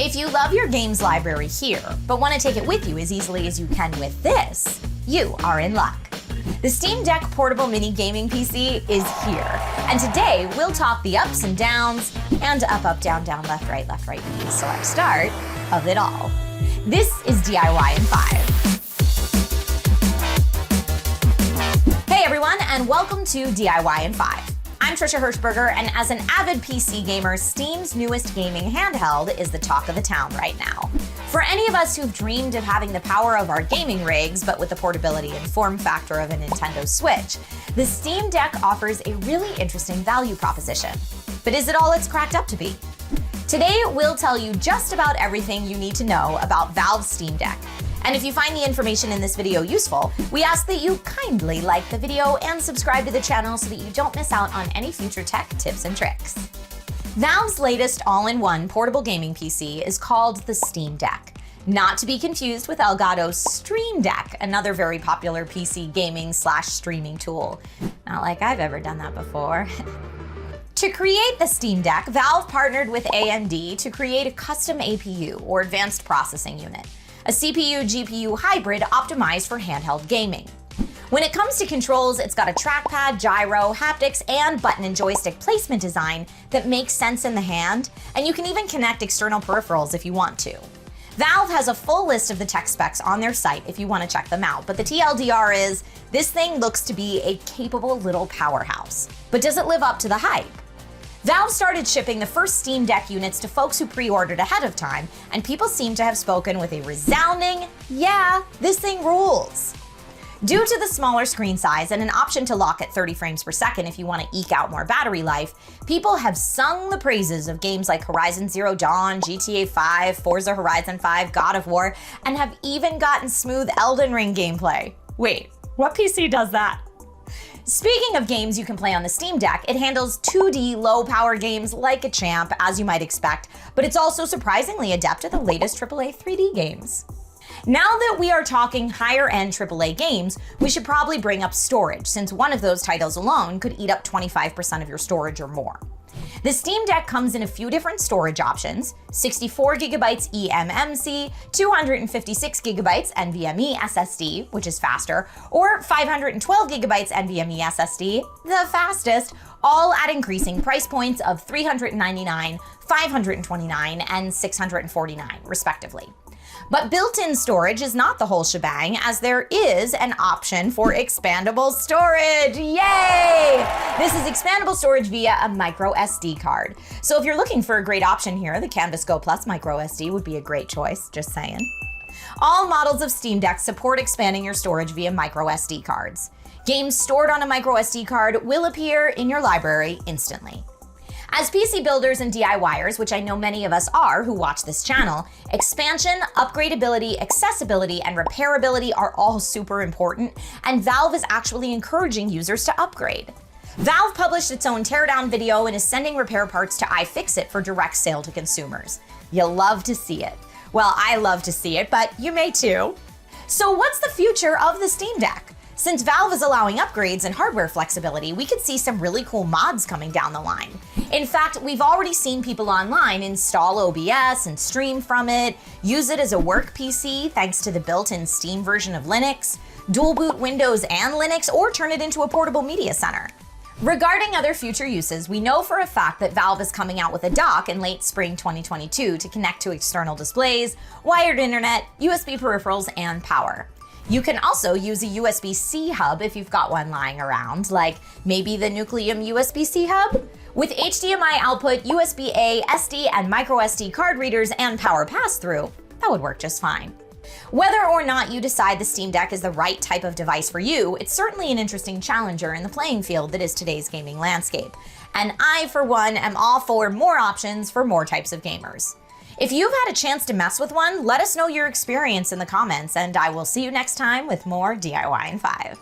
If you love your games library here, but want to take it with you as easily as you can with this, you are in luck. The Steam Deck portable mini gaming PC is here, and today we'll talk the ups and downs and up, up, down, down, left, right, B, select, start of it all. This is DIY in 5. Hey everyone, and welcome to DIY in 5. I'm Trisha Hirschberger, and as an avid PC gamer, Steam's newest gaming handheld is the talk of the town right now. For any of us who've dreamed of having the power of our gaming rigs, but with the portability and form factor of a Nintendo Switch, the Steam Deck offers a really interesting value proposition. But is it all it's cracked up to be? Today, we'll tell you just about everything you need to know about Valve's Steam Deck. And if you find the information in this video useful, we ask that you kindly like the video and subscribe to the channel so that you don't miss out on any future tech tips and tricks. Valve's latest all-in-one portable gaming PC is called the Steam Deck, not to be confused with Elgato's Stream Deck, another very popular PC gaming/streaming tool. Not like I've ever done that before. To create the Steam Deck, Valve partnered with AMD to create a custom APU, or advanced processing unit, a CPU-GPU hybrid optimized for handheld gaming. When it comes to controls, it's got a trackpad, gyro, haptics, and button and joystick placement design that makes sense in the hand, and you can even connect external peripherals if you want to. Valve has a full list of the tech specs on their site if you want to check them out, but the TLDR is, this thing looks to be a capable little powerhouse. But does it live up to the hype? Valve started shipping the first Steam Deck units to folks who pre-ordered ahead of time, and people seem to have spoken with a resounding, yeah, this thing rules. Due to the smaller screen size and an option to lock at 30 frames per second if you want to eke out more battery life, people have sung the praises of games like Horizon Zero Dawn, GTA 5, Forza Horizon 5, God of War, and have even gotten smooth Elden Ring gameplay. Wait, what PC does that? Speaking of games you can play on the Steam Deck, it handles 2D low-power games like a champ, as you might expect, but it's also surprisingly adept at the latest AAA 3D games. Now that we are talking higher-end AAA games, we should probably bring up storage, since one of those titles alone could eat up 25% of your storage or more. The Steam Deck comes in a few different storage options: 64GB eMMC, 256GB NVMe SSD, which is faster, or 512GB NVMe SSD, the fastest, all at increasing price points of $399, $529, and $649, respectively. But built-in storage is not the whole shebang, as there is an option for expandable storage. Yay! This is expandable storage via a micro SD card. So if you're looking for a great option here, the Canvas Go Plus micro SD would be a great choice, just saying. All models of Steam Deck support expanding your storage via micro SD cards. Games stored on a micro SD card will appear in your library instantly. As PC builders and DIYers, which I know many of us are who watch this channel, expansion, upgradability, accessibility, and repairability are all super important, and Valve is actually encouraging users to upgrade. Valve published its own teardown video and is sending repair parts to iFixit for direct sale to consumers. You'll love to see it. Well, I love to see it, but you may too. So what's the future of the Steam Deck? Since Valve is allowing upgrades and hardware flexibility, we could see some really cool mods coming down the line. In fact, we've already seen people online install OBS and stream from it, use it as a work PC thanks to the built-in Steam version of Linux, dual boot Windows and Linux, or turn it into a portable media center. Regarding other future uses, we know for a fact that Valve is coming out with a dock in late spring 2022 to connect to external displays, wired internet, USB peripherals, and power. You can also use a USB-C hub if you've got one lying around, like maybe the Nucleum USB-C hub? With HDMI output, USB-A, SD, and microSD card readers and power pass-through, that would work just fine. Whether or not you decide the Steam Deck is the right type of device for you, it's certainly an interesting challenger in the playing field that is today's gaming landscape. And I, for one, am all for more options for more types of gamers. If you've had a chance to mess with one, let us know your experience in the comments, and I will see you next time with more DIY in 5.